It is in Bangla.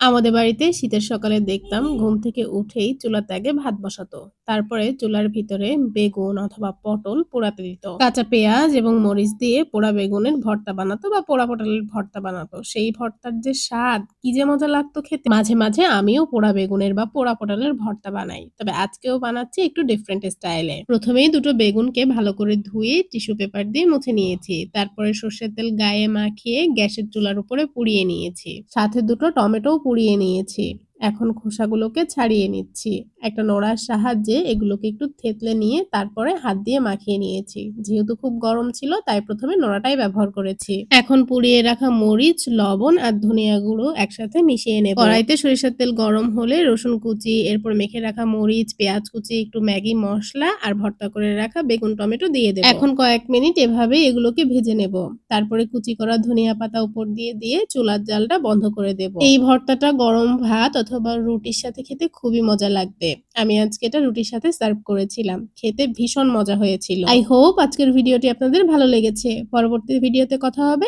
আমাদের বাড়িতে শীতের সকালে দেখতাম ঘুম থেকে উঠেই চুলাতে আগে ভাত বসাতো, তারপরে চুলার ভিতরে বেগুন অথবা পটল পোড়াতে দিত, কাঁচা পেঁয়াজ এবং মরিচ দিয়ে পোড়া বেগুনের ভর্তা বানাতো বা পোড়া পটলের ভর্তা বানাতো। সেই ভর্তার যে স্বাদ কি যে মজা লাগতো খেতে। মাঝে মাঝে আমিও পোড়া বেগুনের বা পোড়া পটলের ভর্তা বানাই, তবে আজকেও বানাচ্ছি একটু ডিফারেন্ট স্টাইলে। প্রথমেই দুটো বেগুনকে ভালো করে ধুয়ে টিস্যু পেপার দিয়ে মুছে নিয়েছি, তারপরে সর্ষের তেল গায়ে মাখিয়ে গ্যাসের চুলার উপরে পুড়িয়ে নিয়েছি, সাথে দুটো টমেটো পুড়িয়ে নিয়েছি। এখন খোসাগুলোকে ছাড়িয়ে নিচ্ছি। একটা নোড়ার সাহায্যে এগুলোকে একটু থেতলে নিয়ে তারপরে হাত দিয়ে মাখিয়ে নিয়েছি। যেহেতু খুব গরম ছিল তাই প্রথমে নোড়াটাই ব্যবহার করেছি। এখন পুড়িয়ে রাখা মরিচ, লবণ আর ধনিয়া গুঁড়ো একসাথে মিশিয়ে নেব। কড়াইতে সরিষার তেল গরম হলে রসুন কুচি, এরপর মেখে রাখা মরিচ, পেঁয়াজ কুচি, একটু ম্যাগি মশলা আর ভর্তা করে রাখা বেগুন টমেটো দিয়ে দেব। এখন কয়েক মিনিট এভাবে এগুলোকে ভেজে নেব। তারপরে কুচি করা ধনিয়া পাতা উপর দিয়ে দিয়ে চুলার জালটা বন্ধ করে দেব। এই ভর্তাটা গরম ভাত অথবা রুটির সাথে খেতে খুবই মজা লাগবে। আমি আজকে এটা রুটির সাথে সার্ভ করেছিলাম, খেতে ভীষণ মজা হয়েছিল। আই হোপ আজকের ভিডিওটি আপনাদের ভালো লেগেছে। পরবর্তী ভিডিওতে কথা হবে।